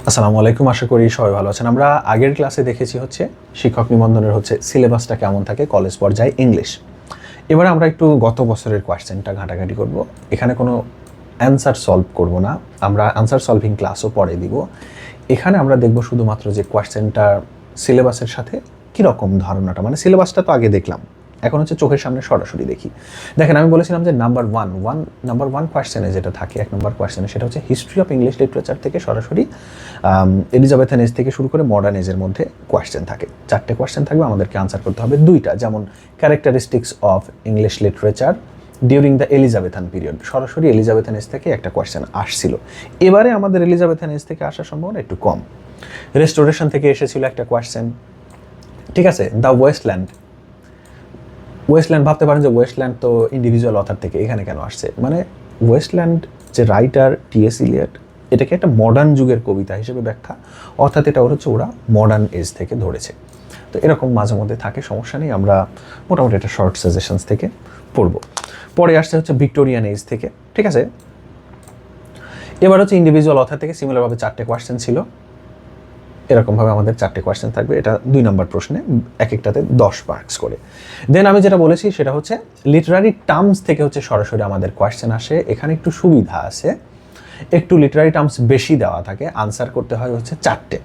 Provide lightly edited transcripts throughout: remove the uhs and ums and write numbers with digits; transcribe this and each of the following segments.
আসসালামু আলাইকুম, আশা করি সবাই ভালো আছেন। আমরা আগের ক্লাসে দেখেছি হচ্ছে শিক্ষক নিবন্ধনের হচ্ছে সিলেবাসটা কেমন থাকে কলেজ পর্যায়ে ইংলিশ। এবারে আমরা একটু গত বছরের কোয়েশ্চেনটা ঘাটাঘাটি করব। এখানে কোনো অ্যান্সার সলভ করব না, আমরা অ্যান্সার সলভিং ক্লাসও পরে দিব। এখানে আমরা দেখব শুধুমাত্র যে কোয়েশ্চেনটা সিলেবাসের সাথে কীরকম ধারণাটা, মানে সিলেবাসটা তো আগে দেখলাম, এখন হচ্ছে চোখের সামনে সরাসরি দেখি। দেখেন, আমি বলেছিলাম যে নাম্বার ওয়ান কোয়েশ্চেনে যেটা থাকে, 1 নম্বর কোয়েশ্চেনে, সেটা হচ্ছে হিস্ট্রি অফ ইংলিশ লিটারেচার থেকে সরাসরি এলিজাবেথান এজ থেকে শুরু করে মডার্ন এজের মধ্যে কোয়েশ্চেন থাকে। 4টে কোয়েশ্চেন থাকবে, আমাদেরকে আনসার করতে হবে 2টা, যেমন characteristics of English literature during the Elizabethan period, সরাসরি এলিজাবেথান এজ থেকে একটা কোয়েশ্চেন আসছিল। এবারে আমাদের এলিজাবেথান এজ থেকে আসার সম্ভাবনা একটু কম। রেস্টোরেশন থেকে এসেছিল একটা কোয়েশ্চেন, ঠিক আছে। দ্য ওয়েস্টল্যান্ড ভাবতে পারেন যে ওয়েস্টল্যান্ড তো ইন্ডিভিজুয়াল অথার থেকে এখানে কেন আসছে, মানে ওয়েস্টল্যান্ড যে রাইটার টি.এস. ইলিয়ট, এটাকে একটা মডার্ন যুগের কবিতা হিসেবে ব্যাখ্যা, অর্থাৎ এটা হচ্ছে ওরা মডার্ন এজ থেকে ধরেছে। তো এরকম মাঝে মধ্যে থাকে, সমস্যা নেই, আমরা মোটামুটি একটা শর্ট সাজেশনস থেকে পড়ব। পরে আসছে হচ্ছে ভিক্টোরিয়ান এজ থেকে, ঠিক আছে। এবার হচ্ছে ইন্ডিভিজুয়াল অথার থেকে সিমিলারভাবে 4টে কোয়েশ্চেন ছিল, এরকমভাবে আমাদের 4টে কোয়েশ্চেন থাকবে। এটা 2 নম্বর প্রশ্নে, এক একটাতে 10 মার্কস করে। দেন আমি যেটা বলেছি সেটা হচ্ছে লিটারারি টার্মস থেকে হচ্ছে সরাসরি আমাদের কোয়েশ্চেন আসে। এখানে একটু সুবিধা আছে, একটু লিটারারি টার্মস বেশি দেওয়া থাকে, আনসার করতে হয় হচ্ছে 4টে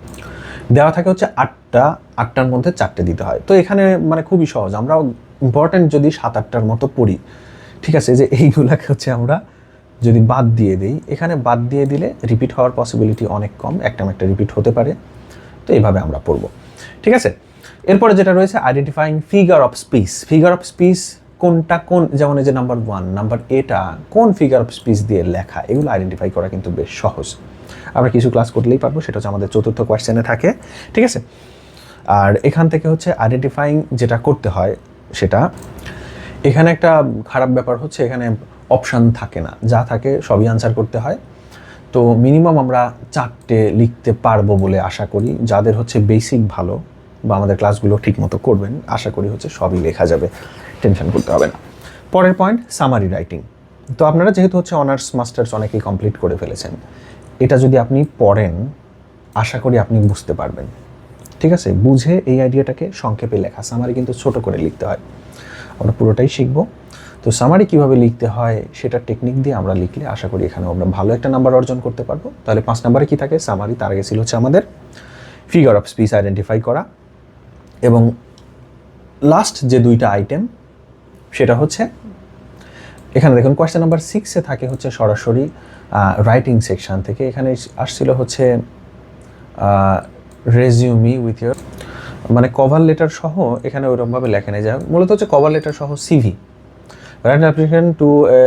দেওয়া থাকে, হচ্ছে 8টার মধ্যে 4টে দিতে হয়। তো এখানে মানে খুবই সহজ, আমরা ইম্পর্টেন্ট যদি 7-8টার মতো পড়ি, ঠিক আছে, যে এইগুলাকে হচ্ছে আমরা যদি বাদ দিয়ে দিই, এখানে বাদ দিয়ে দিলে রিপিট হওয়ার পসিবিলিটি অনেক কম, একটা রিপিট হতে পারে। তো এইভাবে আমরা পড়ব, ঠিক আছে। এরপরে যেটা রয়েছে আইডেন্টিফাইং ফিগার অফ স্পিচ কোনটা কোন, যেমন এই যে নাম্বার 1 নাম্বার এটা কোন ফিগার অফ স্পিচ দিয়ে লেখা, এগুলো আইডেন্টিফাই করা কিন্তু বেশ সহজ। আমরা কিছু ক্লাস করলেই পারবো, সেটা হচ্ছে আমাদের 4র্থ কোয়েশ্চেনে থাকে, ঠিক আছে। আর এখান থেকে হচ্ছে আইডেন্টিফাইং যেটা করতে হয় সেটা, এখানে একটা খারাপ ব্যাপার হচ্ছে এখানে অপশান থাকে না, যা থাকে সবই আনসার করতে হয়। তো মিনিমাম আমরা 4টে লিখতে পারবো বলে আশা করি। যাদের হচ্ছে বেসিক ভালো বা আমাদের ক্লাসগুলো ঠিকমতো করবেন, আশা করি হচ্ছে সবই লেখা যাবে, টেনশন করতে হবে না। পরের পয়েন্ট, সামারি রাইটিং। তো আপনারা যেহেতু হচ্ছে অনার্স মাস্টার্স অনেকেই কমপ্লিট করে ফেলেছেন, এটা যদি আপনি পড়েন আশা করি আপনি বুঝতে পারবেন, ঠিক আছে। বুঝে এই আইডিয়াটাকে সংক্ষেপে লেখা, সামারি কিন্তু ছোট করে লিখতে হয়, আমরা পুরোটাই শিখবো। তো সামারি কীভাবে লিখতে হয় সেটা টেকনিক দিয়ে আমরা লিখলে আশা করি এখানে আমরা ভালো একটা নাম্বার অর্জন করতে পারবো। তাহলে 5 নম্বরে কী থাকে, সামারি। তার আগে ছিল হচ্ছে আমাদের ফিগার অফ স্পিচ আইডেন্টিফাই করা, এবং লাস্ট যে 2টা আইটেম সেটা হচ্ছে এখানে দেখুন কোয়েশ্চেন নাম্বার 6-এ থাকে হচ্ছে সরাসরি রাইটিং সেকশন থেকে। এখানে আসছিল হচ্ছে রেজিউমি উইথ ইয়োর, মানে কভার লেটার সহ, এখানে ওইরকমভাবে লেখা নেই, যা মূলত হচ্ছে কভার লেটার সহ CV, write an application to a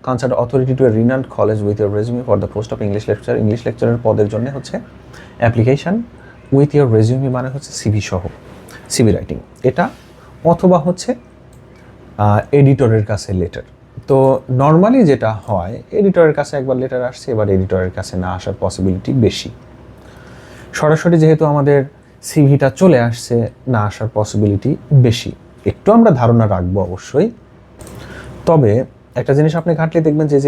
concerned authority to a renowned college with your resume for the post of English lecturer. English লেকচারের পদের জন্য হচ্ছে অ্যাপ্লিকেশন উইথ ইয়োর রেজিউমি, মানে হচ্ছে সিভি সহ, সিভি রাইটিং এটা, অথবা হচ্ছে এডিটরের কাছে লেটার। তো নর্মালি যেটা হয়, এডিটরের কাছে একবার লেটার আসছে, এবার এডিটরের কাছে না আসার পসিবিলিটি বেশি। সরাসরি যেহেতু আমাদের সিভিটা চলে আসছে, না আসার পসিবিলিটি বেশি। একটু আমরা ধারণা রাখবো অবশ্যই। তবে একটা জিনিস আপনি ঘাঁটলে দেখবেন যে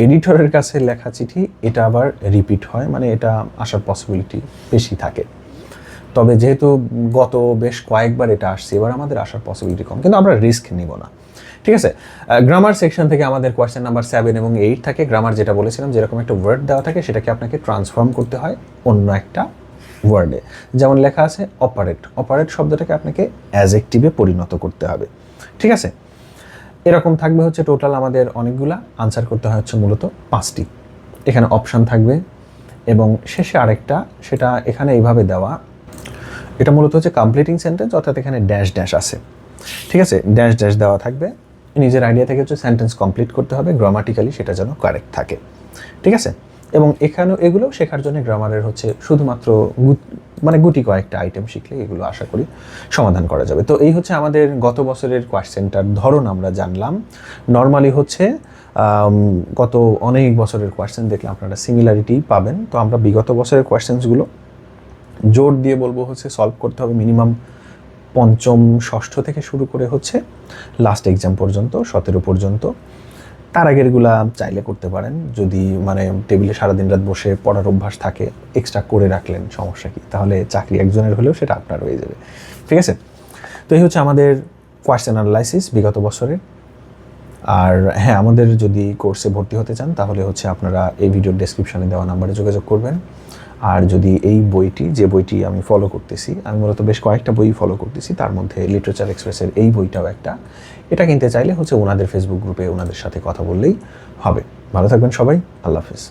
এডিটরের কাছে লেখা চিঠি, এটা আবার রিপিট হয়, মানে এটা আসার পসিবিলিটি বেশি থাকে। তবে যেহেতু গত বেশ কয়েকবার এটা আসছে, এবার আমাদের আসার পসিবিলিটি কম, কিন্তু আমরা রিস্ক নিব না, ঠিক আছে। গ্রামার সেকশন থেকে আমাদের কোয়েশ্চেন নাম্বার 7 এবং 8 থাকে। গ্রামার যেটা বলেছিলাম, যেরকম একটা ওয়ার্ড দেওয়া থাকে সেটাকে আপনাকে ট্রান্সফর্ম করতে হয় অন্য একটা ওয়ার্ডে। যেমন লেখা আছে অপারেট শব্দটাকে আপনাকে অ্যাজেক্টিভে পরিণত করতে হবে, ঠিক আছে। এরকম থাকবে হচ্ছে টোটাল আমাদের অনেকগুলা, আনসার করতে হয় হচ্ছে মূলত 5টি। এখানে অপশান থাকবে এবং শেষে আরেকটা, সেটা এখানে এইভাবে দেওয়া, এটা মূলত হচ্ছে কমপ্লিটিং সেন্টেন্স, অর্থাৎ এখানে ড্যাশ আছে, ঠিক আছে। ড্যাশ দেওয়া থাকবে, নিজের আইডিয়া থেকে হচ্ছে সেন্টেন্স কমপ্লিট করতে হবে, গ্রামাটিক্যালি সেটা যেন কারেক্ট থাকে, ঠিক আছে। এবং এখানেও এগুলো শেখার জন্য গ্রামারের হচ্ছে শুধুমাত্র মানে গুটি কয়েকটা আইটেম শিখলে এগুলো আশা করি সমাধান করা যাবে। তো এই হচ্ছে আমাদের গত বছরের কোয়েশ্চেনটার ধরন আমরা জানলাম। নর্মালি হচ্ছে গত অনেক বছরের কোয়েশ্চেন দেখলে আপনারা সিমিলারিটি পাবেন। তো আমরা বিগত বছরের কোয়েশ্চেন্সগুলো জোর দিয়ে বলবো হচ্ছে সলভ করতে হবে মিনিমাম 5ম 6ষ্ঠ থেকে শুরু করে হচ্ছে লাস্ট এক্সাম পর্যন্ত 17 পর্যন্ত। তার আগেরগুলা চাইলে করতে পারেন, যদি মানে টেবিলে সারাদিন রাত বসে পড়ার অভ্যাস থাকে, এক্সট্রা করে রাখলেন, সমস্যা কি, তাহলে চাকরি একজনের হলেও সেটা আপনার হয়ে যাবে। ঠিক আছে, তো এই হচ্ছে আমাদের কোয়েশ্চেন অ্যানালাইসিস বিগত বছরের। আর হ্যাঁ, আমাদের যদি কোর্সে ভর্তি হতে চান তাহলে হচ্ছে আপনারা এই ভিডিওর ডেসক্রিপশনে দেওয়া নাম্বারে যোগাযোগ করবেন। আর যদি এই বইটি, যে বইটি আমি ফলো করতেছি, আমি মূলত বেশ কয়েকটা বই ফলো করতেছি, তার মধ্যে লিটারেচার এক্সপ্রেসের এই বইটাও একটা, এটা কিনতে চাইলে হচ্ছে ওনাদের ফেসবুক গ্রুপে ওনাদের সাথে কথা বললেই হবে। ভালো থাকবেন সবাই, আল্লাহ হাফেজ।